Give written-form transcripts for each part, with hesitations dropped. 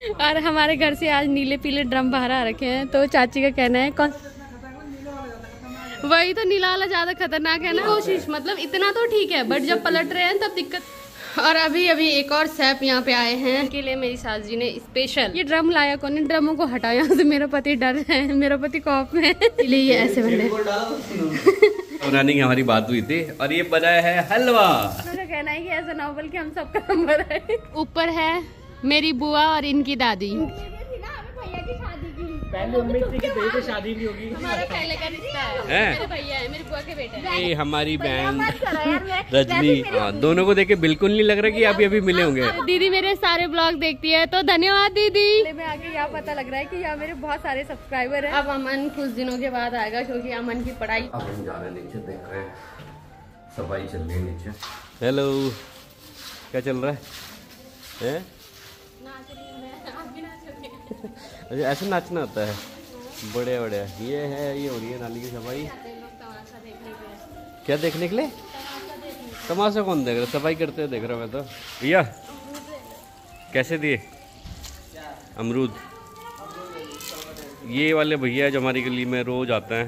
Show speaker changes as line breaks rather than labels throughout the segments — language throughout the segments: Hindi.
और हमारे घर से आज नीले पीले ड्रम बाहर आ रखे हैं, तो चाची का कहना है कौन वही तो नीला वाला ज्यादा खतरनाक है ना। कोशिश मतलब इतना तो ठीक है, बट जब पलट रहे हैं तब दिक्कत। और अभी एक और सैप यहाँ पे आए हैं के लिए मेरी सास जी ने स्पेशल ये ड्रम लाया। कौन ड्रमों को हटाओ यहाँ से, मेरा पति डर है, मेरा पति कॉफ में इसलिए ये ऐसे बने।
बनाने की हमारी बात हुई थी और ये बनाया है हलवा।
मेरा कहना है कि ऐसा ना हो बल्कि हम सबका नंबर है। ऊपर है मेरी बुआ और इनकी दादी।
पहले उम्मीद थी कि बेटे शादी भी होगी।
हमारा पहले का रिश्ता है, मेरे भैया है, मेरी बुआ के बेटे हैं।
ये हमारी बहन रजनी, दोनों को देख के बिल्कुल नहीं लग रहा कि अभी अभी मिले होंगे।
दीदी मेरे सारे ब्लॉग देखती है तो धन्यवाद दीदी। में आके यहाँ पता लग रहा है कि यहाँ मेरे बहुत सारे सब्सक्राइबर हैं। अब अमन कुछ दिनों के बाद आएगा क्योंकि अमन की पढ़ाई।
अब हम जा रहे हैं नीचे, देख रहे हैं सफाई चल रही है नीचे। हेलो, क्या चल रहा है? अच्छा ऐसे नाचना होता है, बढ़िया बढ़िया। ये हो रही है नाली की सफाई। क्या देखने के लिए? तमाशा कौन देख रहा? सफाई करते हुए देख रहा मैं तो। भैया कैसे दिए अमरूद? ये वाले भैया जो हमारी गली में रोज आते हैं,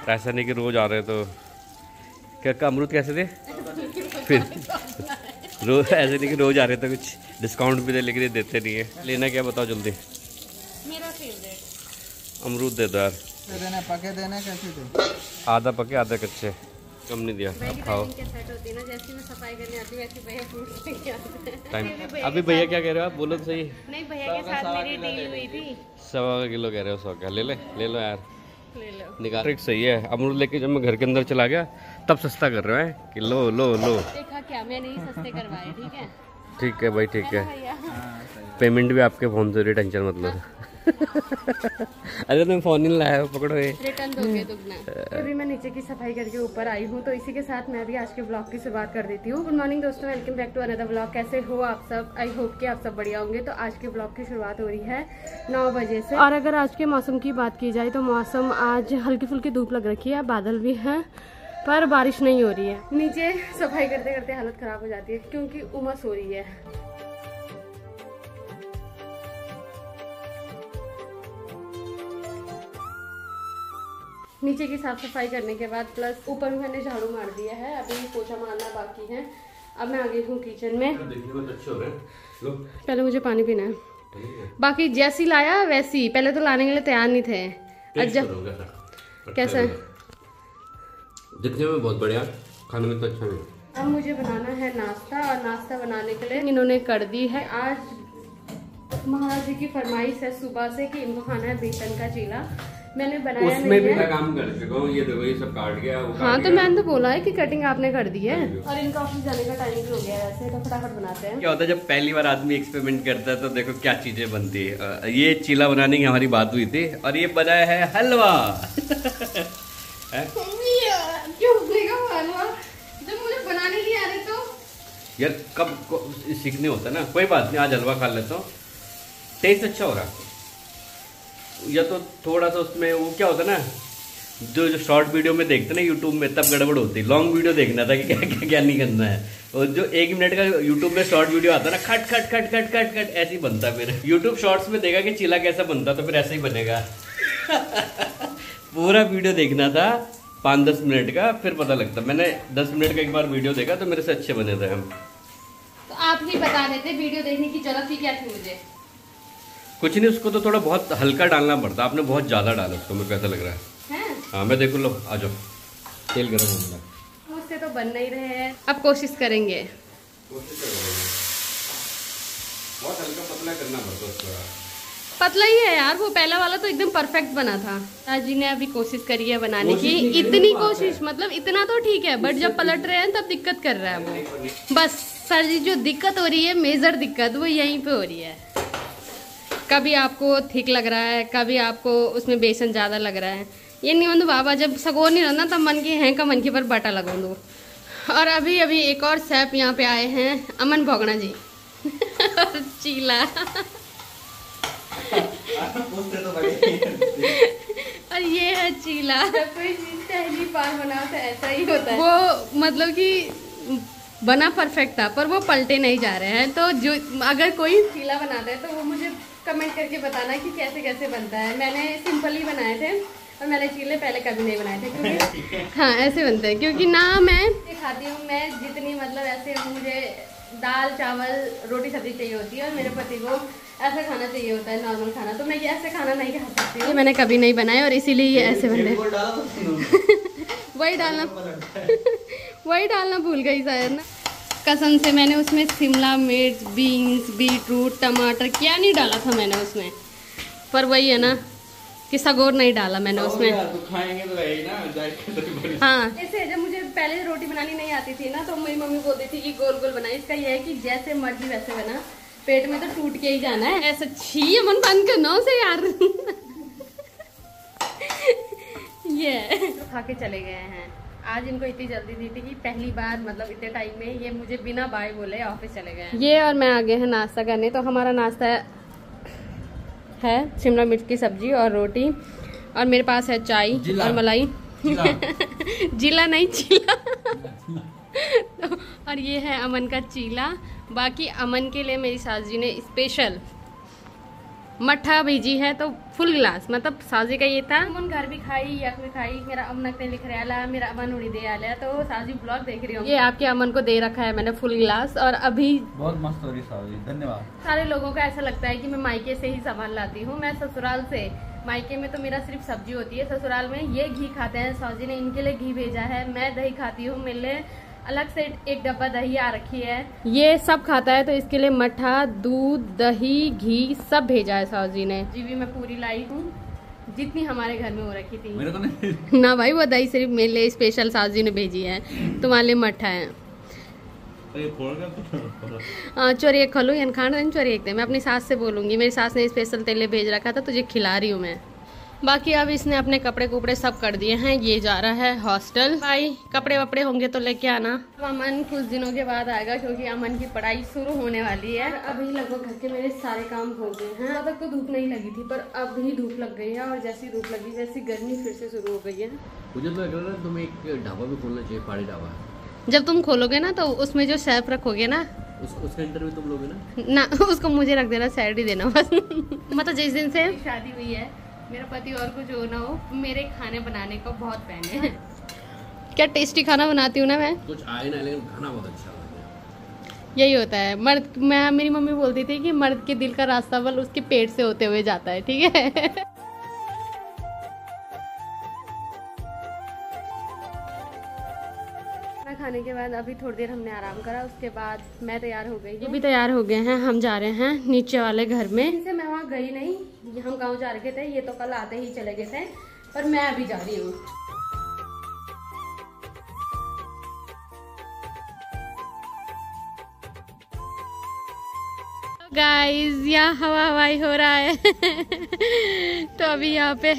ऐसा नहीं कि रोज आ रहे हैं। तो क्या अमरूद कैसे दिए? फिर रोज ऐसे नहीं कि रोज आ रहे तो कुछ डिस्काउंट भी दे, लेकिन ये देते नहीं है। लेना क्या बताओ जल्दी?
मेरा फेवरेट
अमरूद दे दो यार।
देना पके देना कैसे दे?
आधा पके आधा कच्चे, कम नहीं दिया। अब खाओ।
जैसे मैं सफाई करने आती हूँ वैसे भैया फ्रूट्स लेके आते हैं।
टाइम अभी भैया क्या कह रहे हो आप? बोलो तो सही।
नहीं भैया के साथ मेरी डील हुई थी।
1.25 किलो कह रहे हो? 100 का ले लो यार,
ले लो।
निकाल। ट्रिक सही है। अमरूद लेके जब मैं घर के अंदर चला गया तब सस्ता कर रहे हैं कि लो लो लो।
देखा क्या, मैंने ही सस्ते करवाए। ठीक है
ठीक है भाई, ठीक है।
भैया
पेमेंट भी आपके फोन से, टेंशन मत लो। अरे तुम फोन नहीं लाया हो, पकड़ो ये।
रिटर्न दोगे दुगना। अभी मैं नीचे की सफाई करके ऊपर आई हूँ, तो इसी के साथ मैं भी आज के ब्लॉग की शुरुआत कर देती हूँ। गुड मॉर्निंग दोस्तों, welcome back to another blog. कैसे हो आप सब? आई होप कि आप सब बढ़िया होंगे। तो आज के ब्लॉग की शुरुआत हो रही है 9 बजे से। और अगर आज के मौसम की बात की जाए तो मौसम आज हल्की फुल्की धूप लग रखी है, बादल भी है पर बारिश नहीं हो रही है। नीचे सफाई करते करते हालत खराब हो जाती है क्योंकि उमस हो रही है। नीचे की साफ सफाई करने के बाद प्लस ऊपर में मैंने झाड़ू मार दिया है, अभी पोछा मारना बाकी है। अब मैं आ गई हूँ किचन में।
देखने में अच्छे हो रहे हैं। लो
पहले मुझे पानी पीना है, बाकी जैसी लाया वैसी। पहले तो लाने के लिए तैयार नहीं थे। कैसा?
दिखने में बहुत बढ़िया, खाने में तो अच्छा नहीं।
अब मुझे बनाना है नाश्ता, और नाश्ता बनाने के लिए इन्होंने कर दी है। आज महाराज जी की फरमाइश है सुबह से कि इनको खाना है बेसन का चीला। मैंने बनाया
उसमें
नहीं
भी
है।
मैं काम कर चुका हूँ। ये देखो, ये सब काट गया, वो
हाँ
काट
तो
गया।
मैंने तो बोला है कि कटिंग आपने कर दी है। और इनका ऑफिस जाने का टाइम भी हो गया है वैसे, तो फटाफट बनाते हैं।
क्या होता है जब पहली बार आदमी एक्सपेरिमेंट करता है तो देखो क्या चीजें बनती है। ये चीला बनाने की हमारी बात हुई थी और ये बनाया है हलवा।
जब मुझे बनाने नहीं आ रहे तो
यार कब सीखने होता है ना। कोई बात नहीं, आज हलवा खा लेता हूँ। टेस्ट अच्छा हो रहा है। या तो थोड़ा सा उसमें वो क्या होता है ना, जो शॉर्ट वीडियो में देखते ना यूट्यूब में, तब गड़बड़ होती है। लॉन्ग वीडियो देखना था कि क्या क्या क्या नहीं करना है। और जो 1 मिनट का यूट्यूब में शॉर्ट वीडियो आता है ना, खट खट खट खट खट खट ऐसे ही बनता। फिर यूट्यूब शॉर्ट्स में देखा कि चीला कैसा बनता, तो फिर ऐसे ही बनेगा। पूरा वीडियो देखना था 5-10 मिनट का, फिर पता लगता। मैंने 10 मिनट का एक बार वीडियो देखा तो मेरे से अच्छे बने थे हम।
तो आप ही बता देते वीडियो देखने की जरूरत ही क्या थी मुझे?
कुछ नहीं, उसको तो थोड़ा बहुत हल्का डालना पड़ता। आपने बहुत ज्यादा डाला उसको, मेरे को ऐसा लग रहा है। हाँ मैं देखो, लो आ जाओ, तेल गर्म हो गया।
मुझसे तो बन नहीं रहे हैं, अब कोशिश करेंगे।
बहुत हल्का पतला करना पड़ता उसको।
पतला ही है यार, वो पहला वाला तो एकदम परफेक्ट बना था। राज जी ने अभी कोशिश करी है बनाने की। इतनी कोशिश मतलब इतना तो ठीक है, बट जब पलट रहे हैं तब दिक्कत कर रहा है वो। बस सर जी जो दिक्कत हो रही है, मेजर दिक्कत, वो यहीं पे हो रही है। कभी आपको ठीक लग रहा है, कभी आपको उसमें बेसन ज़्यादा लग रहा है। ये नहीं मतलब बाबा जब सगो नहीं रहना तब मन के हैं का मन के पर बाटा लगो दो। और अभी एक और सैप यहाँ पे आए हैं, अमन भोगना जी। चीला। और ये है चीला। जब कोई चीज पहली बार बनाओ तो ऐसा ही होता है। वो मतलब कि बना परफेक्ट था पर वो पलटे नहीं जा रहे हैं। तो जो अगर कोई चीला बनाता है तो वो मुझे कमेंट करके बताना कि कैसे कैसे बनता है। मैंने सिंपल ही बनाए थे और मैंने चीले पहले कभी नहीं बनाए थे क्योंकि हाँ ऐसे बनते हैं, क्योंकि ना मैं खाती हूँ, मैं जितनी मतलब ऐसे मुझे दाल चावल रोटी सब्जी चाहिए होती है और मेरे पति को ऐसा खाना चाहिए होता है, नॉर्मल खाना, तो मैं ये ऐसे खाना नहीं खा सकती हूँ। मैंने कभी नहीं बनाया और इसीलिए ये ऐसे बने। वही डालना भूल गई शायद ना, कसम से। मैंने उसमें शिमला मिर्च, बीन्स, बीटरूट, टमाटर क्या नहीं डाला था मैंने उसमें, पर वही है ना कि सगोर नहीं डाला मैंने उसमें।
खाएंगे तो रही ना।
हाँ, जैसे जब मुझे पहले रोटी बनानी नहीं आती थी ना, तो मेरी मम्मी बोलती थी कि गोल गोल बनाई। इसका ये है कि जैसे मर्जी वैसे बना, पेट में तो टूट के ही जाना है। ऐसा छी मन बंद करना उसे यार। ये तो खा के चले गए हैं। आज इनको इतनी जल्दी थी कि पहली बार मतलब इतने टाइम में ये मुझे बिना बाय बोले ऑफिस चले गए। ये और मैं आ गए हैं नाश्ता करने। तो हमारा नाश्ता है शिमला मिर्च की सब्जी और रोटी, और मेरे पास है चाय और मलाई। जिला नहीं चीला। और ये है अमन का चीला। बाकी अमन के लिए मेरी सास जी ने स्पेशल मट्ठा भेजी है, तो फुल गिलास, मतलब साजी का ये था। अमन घर भी खाई या भी खाई, मेरा अमन ने लिख रहा मेरा अमन उड़ी दे आया, तो साजी ब्लॉग देख रही हूँ। ये आपके अमन को दे रखा है मैंने फुल गिलास। और अभी
बहुत मस्त हो रही साजी, धन्यवाद।
सारे लोगों को ऐसा लगता है कि मैं मायके से ही सामान लाती हूँ, मैं ससुराल से। मायके में तो मेरा सिर्फ सब्जी होती है, ससुराल में ये घी खाते हैं। साजी ने इनके लिए घी भेजा है, मैं दही खाती हूँ, मेरे लिए अलग से एक डब्बा दही आ रखी है। ये सब खाता है तो इसके लिए मट्ठा, दूध, दही, घी सब भेजा है साजी ने। जी भी मैं पूरी लाई हूँ जितनी हमारे घर में हो रखी थी। मेरे को नहीं ना भाई, वो दही सिर्फ मेरे लिए स्पेशल साजी ने भेजी है, तुम्हारे लिए मट्ठा है। चोरी एक खोलू या खान चोरी एक दे, मैं अपनी सास से बोलूंगी, मेरी सास ने स्पेशल तेल भेज रखा था, तुझे खिला रही हूँ मैं। बाकी अब इसने अपने कपड़े कुपड़े सब कर दिए हैं, ये जा रहा है हॉस्टल। भाई कपड़े वपड़े होंगे तो लेके आना। अब अमन कुछ दिनों के बाद आएगा क्योंकि अमन की पढ़ाई शुरू होने वाली है। अभी लगभग घर के मेरे सारे काम हो गए हैं। अब तक तो धूप नहीं लगी थी, पर अब ही धूप लग गई है, और जैसी धूप लगी वैसी गर्मी फिर से शुरू हो गई है।
मुझे तो लग रहा है तुम्हें एक ढाबा भी खोलना चाहिए, पहाड़ी ढाबा।
जब तुम खोलोगे ना तो उसमें जो शेफ रखोगे ना,
उसका इंटरव्यू तुम लोगे
ना, उसको मुझे रख देना, सैलरी देना बस। मतलब जिस दिन से शादी हुई है, मेरा पति और कुछ हो ना हो, मेरे खाने बनाने को बहुत पहने हैं। क्या टेस्टी खाना बनाती हूँ ना मैं,
कुछ आए ना, लेकिन खाना बहुत अच्छा लगता है।
यही होता है मर्द। मेरी मम्मी बोलती थी कि मर्द के दिल का रास्ता बल उसके पेट से होते हुए जाता है, ठीक है। खाने के बाद अभी थोड़ी देर हमने आराम करा, उसके बाद मैं तैयार हो गई, ये भी तैयार हो गए हैं। हम जा रहे हैं नीचे वाले घर में। इनसे मैं वहाँ गई नहीं, हम गांव जा रहे थे, ये तो कल आते ही चले गए थे, पर मैं अभी जा रही हूँ। गाइस यहाँ हवा हवाई हो रहा है। तो अभी यहाँ पे,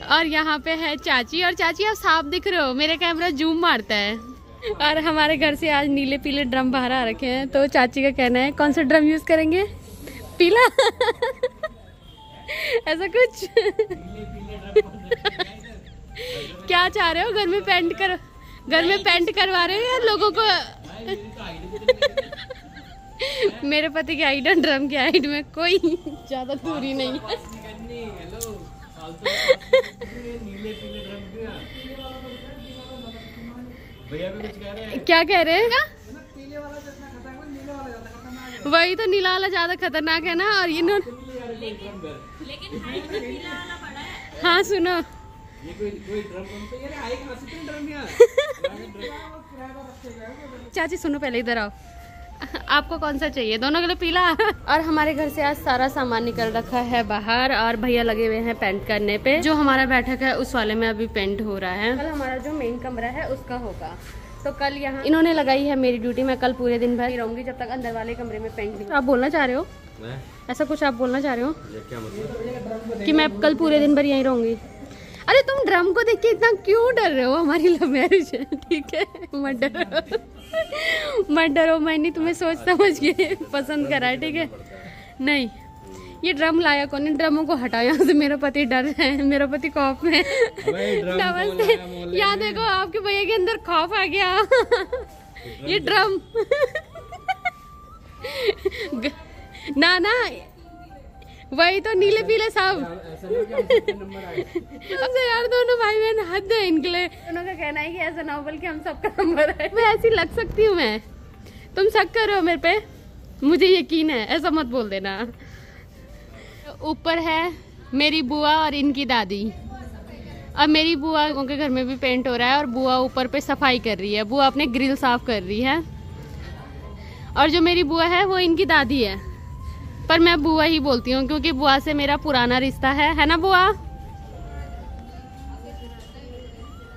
और यहाँ पे है चाची, और चाची आप साफ दिख रहे हो, मेरे कैमरा जूम मारता है। और हमारे घर से आज नीले पीले ड्रम बाहर आ रखे हैं, तो चाची का कहना है कौन सा ड्रम यूज करेंगे, पीला। ऐसा कुछ। क्या चाह रहे हो, घर में पेंट करवा रहे हो या लोगों को? मेरे पति की हाइट और ड्रम की हाइट में कोई ज्यादा दूरी नहीं है। क्या कह रहे हैं? वही तो, नीला वाला ज्यादा खतरनाक है ना। और ये हाँ सुनो, चाची सुनो, पहले इधर आओ। आपको कौन सा चाहिए, दोनों के लिए पीला। और हमारे घर से आज सारा सामान निकल रखा है बाहर, और भैया लगे हुए हैं पेंट करने पे। जो हमारा बैठक है उस वाले में अभी पेंट हो रहा है। कल हमारा जो मेन कमरा है उसका होगा, तो कल यहाँ इन्होंने लगाई है मेरी ड्यूटी। मैं कल पूरे दिन भर रहूंगी जब तक अंदर वाले कमरे में पेंट नहीं। आप बोलना चाह रहे हो ऐसा कुछ? आप बोलना चाह रहे हो
क्या मतलब?
कि मैं कल पूरे दिन भर यहीं रहूंगी? अरे तुम ड्रम को देख के इतना क्यों डर रहे हो? हमारी लव मैरिज है, ठीक है, मत डरो। मैंने तुम्हें सोच समझ के पसंद करा है, ठीक है। नहीं, ये ड्रम लाया कौन है? ड्रमों को हटाओ यहाँ से, मेरा पति डर है, मेरा पति खौफ में। नमस्ते, यहाँ देखो आपके भैया के अंदर खौफ आ गया। ये ड्रम ना वही तो नीले पीले सब। अब यार दोनों भाई बहन हद है इनके लिए। दोनों का कहना है कि ऐसा ना हो बल्कि हम सबका नंबर है। मैं ऐसी लग सकती हूँ मैं, तुम शक कर रहे हो मेरे पे, मुझे यकीन है, ऐसा मत बोल देना। ऊपर है मेरी बुआ और इनकी दादी। अब मेरी बुआ के घर में भी पेंट हो रहा है और बुआ ऊपर पे सफाई कर रही है, बुआ अपने ग्रिल साफ कर रही है। और जो मेरी बुआ है वो इनकी दादी है, पर मैं बुआ ही बोलती हूँ क्योंकि बुआ से मेरा पुराना रिश्ता है ना बुआ?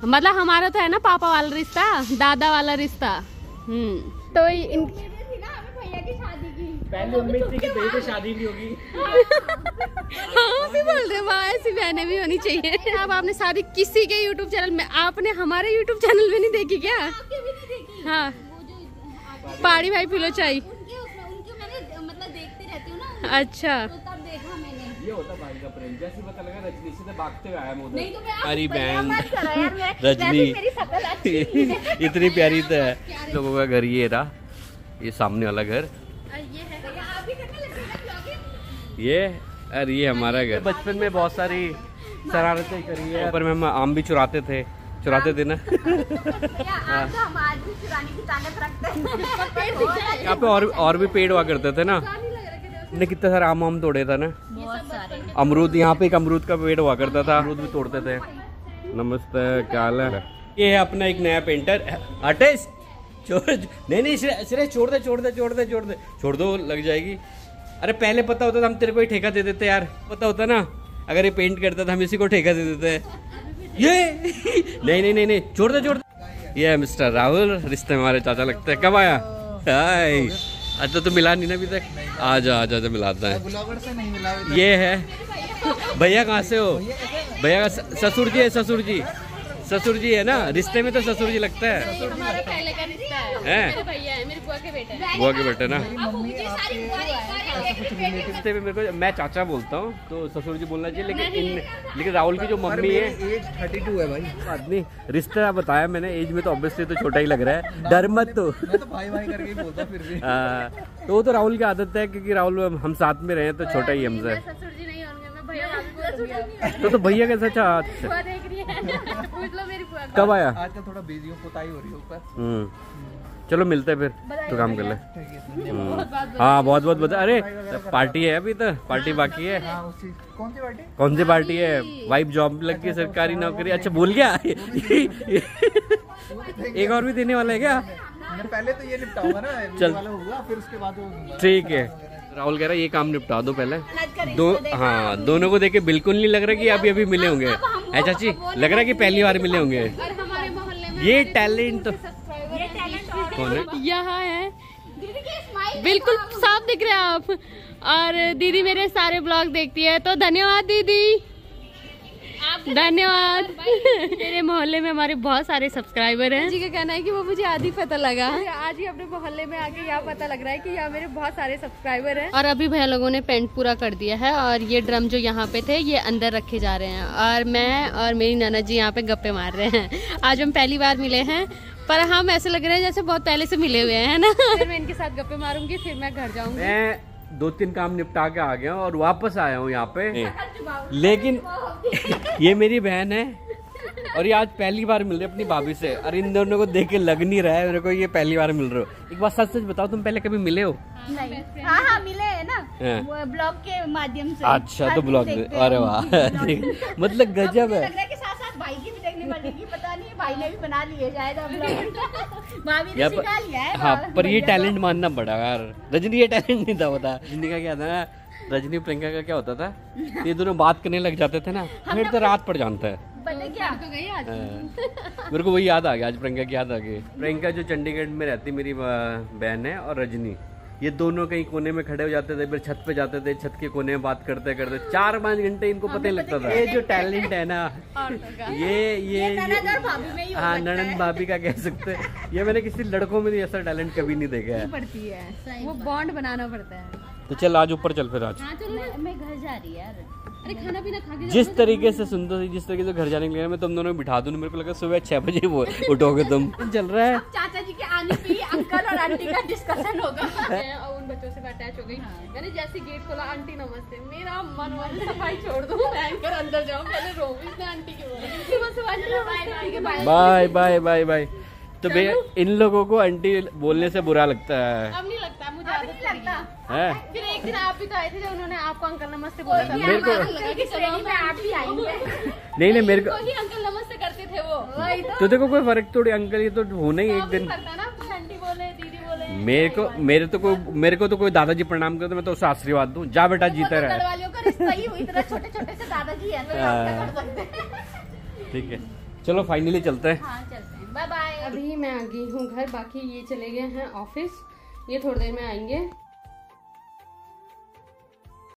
मतलब हमारा तो है ना पापा वाला रिश्ता, दादा वाला रिश्ता। तो भैया की शादी की
पहले उम्मीद थी कि भैया की शादी भी होगी।
हाँ भी बोल रहे वाह, ऐसी बहनें भी होनी चाहिए। अब आपने शादी किसी के यूट्यूब चैनल में, आपने हमारे यूट्यूब चैनल में नहीं देखी क्या? हाँ पहाड़ी भाई पिलो चाय।
मतलब देखते रहती हूँ ना।
अच्छा
तो तब देखा मैंने।
ये होता भाई का प्रेम, जैसे पता लगा रजनी से भागते हुए आया मुझे।
नहीं तो मैं
हमारी बहन
रजनी
रजनी इतनी प्यारी तो है। लोगों का घर ये रहा, ये सामने वाला घर, ये और ये हमारा घर। बचपन में बहुत सारी शरारतें करी है, पर हम आम भी चुराते थे ना।
हम आज भी चुराने की ताकत रखते हैं।
यहाँ पे और भी पेड़ हुआ करते थे ना, ने कितने सारे आम तोड़े था ना,
बहुत सारे।
अमरूद, यहाँ पे एक अमरूद का पेड़ हुआ करता था, अमरूद भी तोड़ते थे। नमस्ते, क्या हाल है? ये है अपना एक नया पेंटर आर्टिस्ट। नहीं सिर्फ छोड़ दो लग जाएगी। अरे पहले पता होता था हम तेरे को ही ठेका दे देते यार, पता होता ना अगर ये पेंट करता था हम इसी को ठेका दे देते। ये नहीं छोड़ दे। ये है मिस्टर राहुल, रिश्ते में हमारे चाचा लगते हैं। कब आया? हाय, अच्छा तो मिला नहीं ना अभी तक। आजा मिलाता है।
ब्लॉगर से नहीं मिला।
ये है भैया, कहाँ से हो? भैया का ससुर जी है, ससुर जी है ना, रिश्ते में तो ससुर जी लगता है।
हमारा पहले का रिश्ता है, मेरे भैया है, मेरी बुआ के बेटे।
बुआ के बेटे ना, रिश्ते में मेरे को मैं चाचा बोलता हूँ तो ससुर जी बोलना चाहिए, लेकिन राहुल की जो मम्मी है
एज 32 है भाई।
आदमी रिश्ता बताया मैंने, एज में तो ऑब्वियसली तो छोटा ही लग रहा है, डर मत तो।
मैं तो भाई करके ही बोलता फिर भी।
तो वो तो राहुल की आदत है, क्योंकि राहुल हम साथ में रहे तो छोटा ही हमसे।
ससुर जी नहीं होंगे, मैं भैया भाभी
तो भैया कैसा? अच्छा
बुआ देख रही है, पूछ लो मेरी बुआ।
कब आया?
आजकल थोड़ा बिजी हूँ, पुताई हो रही है ऊपर।
चलो मिलते हैं फिर, तो काम कर ले। हाँ बहुत बता। अरे पार्टी है अभी तो, पार्टी बाकी है। कौन सी पार्टी है? वाइफ जॉब लग गई, सरकारी नौकरी। अच्छा भूल गया। एक और भी देने वाला है क्या?
पहले तो ये निपटाऊंगा ना,
चल
वाला होगा फिर उसके बाद।
ठीक है, राहुल कह रहा है ये काम निपटा दो पहले। दोनों को देख के बिल्कुल नहीं लग रहा कि अभी मिले होंगे। ऐसा चाची लग रहा है कि पहली बार मिले होंगे।
हमारे मोहल्ले में
ये टैलेंट कौन है?
यहाँ है, बिल्कुल साफ दिख रहे हैं आप। और दीदी मेरे सारे ब्लॉग देखती है, तो धन्यवाद दीदी, धन्यवाद। मेरे मोहल्ले में हमारे बहुत सारे सब्सक्राइबर हैं। जी का कहना है कि वो मुझे आज ही पता लगा, आज ही अपने मोहल्ले में आके यहाँ पता लग रहा है कि यहाँ मेरे बहुत सारे सब्सक्राइबर हैं। और अभी भैया लोगों ने पेंट पूरा कर दिया है और ये ड्रम जो यहाँ पे थे ये अंदर रखे जा रहे हैं, और मैं और मेरी ननद जी यहाँ पे गप्पे मार रहे हैं। आज हम पहली बार मिले हैं, पर हम ऐसे लग रहे हैं जैसे बहुत पहले से मिले हुए हैं ना। फिर मैं इनके साथ गप्पे मारूंगी, फिर मैं घर जाऊंगी।
मैं 2-3 काम निपटा के आ गया हूँ और वापस आया हूँ यहाँ पे, लेकिन ये मेरी बहन है और ये आज पहली बार मिल रही है अपनी भाभी से, और इन दोनों को देख के लग नहीं रहा है मेरे को ये पहली बार मिल रहे हो। एक बात सच बताओ, तुम पहले कभी मिले हो?
नहीं। हाँ मिले है ना, ब्लॉग के माध्यम से।
अच्छा तो ब्लॉग, अरे वाह मतलब गजब है।
लग रहा है कि साथ भाई की भी देखने पड़ेगी, पता नहीं भाई ने भी बना लिए शायद भाभी ने सिखा लिया है।
हाँ पर ये टैलेंट मानना पड़ा यार, रजनी ये टैलेंट नहीं था पता। रजनी का क्या था ना, रजनी प्रियंका का क्या होता था, ये दोनों बात करने लग जाते थे ना, फिर तो रात पड़ जानता है।
क्या
तो गई आज
मेरे को वही याद आ गया, आज प्रियंका की याद आ गई। प्रियंका जो चंडीगढ़ में रहती मेरी बहन है, और रजनी, ये दोनों कहीं कोने में खड़े हो जाते थे, फिर छत पे जाते थे, छत के कोने में बात करते 4-5 घंटे इनको पता ही लगता था। ये जो टैलेंट है ना, ये हाँ ननद भाभी का कह सकते हैं, ये मैंने किसी लड़कों में ऐसा टैलेंट कभी नहीं देखा है।
पड़ती है वो बॉन्ड बनाना पड़ता है।
तो चल आज ऊपर चल फिर आज।
मैं घर जा रही है यार।
अरे खाना पीना खा के
जिस तरीके से सुनते थे, जिस तरीके से घर जाने के लिए मैं तुम दोनों को बिठा दूं, मेरे को लगा सुबह 6 बजे वो उठोगे तुम। चल रहा है
चाचा जी के आने पे अंकल और आंटी का डिस्कशन होगा।
मैं और उन बच्चों से अटैच हो गई। मैंने जैसे गेट खोला, आंटी नमस्ते, मेरा मन वाले सफाई छोड़ दूं, बैंकर अंदर जाऊं, पहले रो इसने आंटी की बोला
बाय बाय बाय बाय। तो भैया इन लोगों को आंटी बोलने से बुरा लगता है।
अब नहीं लगता, मुझे
अब
आदत
नहीं लगता
है।
फिर एक दिन आप भी तो आए थे जब उन्होंने आपको अंकल नमस्ते बोला था।
मेरे को
लगा कि चलो
में आप भी आएंगे।
नहीं मेरे को
ही अंकल नमस्ते करते थे वो। वही
तो देखो कोई फर्क थोड़ी, अंकल ये तो होना ही एक दिन।
करता ना, कुछ आंटी बोले, दीदी बोले।
मेरे को तो कोई दादाजी प्रणाम करते मैं तो उससे आशीर्वाद दूं, जा बेटा जीता रहे।
वालियों का रिश्ता ही इतना छोटे छोटे से दादाजी है, तो आप क्या कर सकते हैं।
ठीक है चलो फाइनली चलते हैं।
हाँ चलते हैं, बाय बाय।
अभी मैं आ गई हूँ घर, बाकी ये चले गए हैं ऑफिस, ये थोड़ी देर में आएंगे।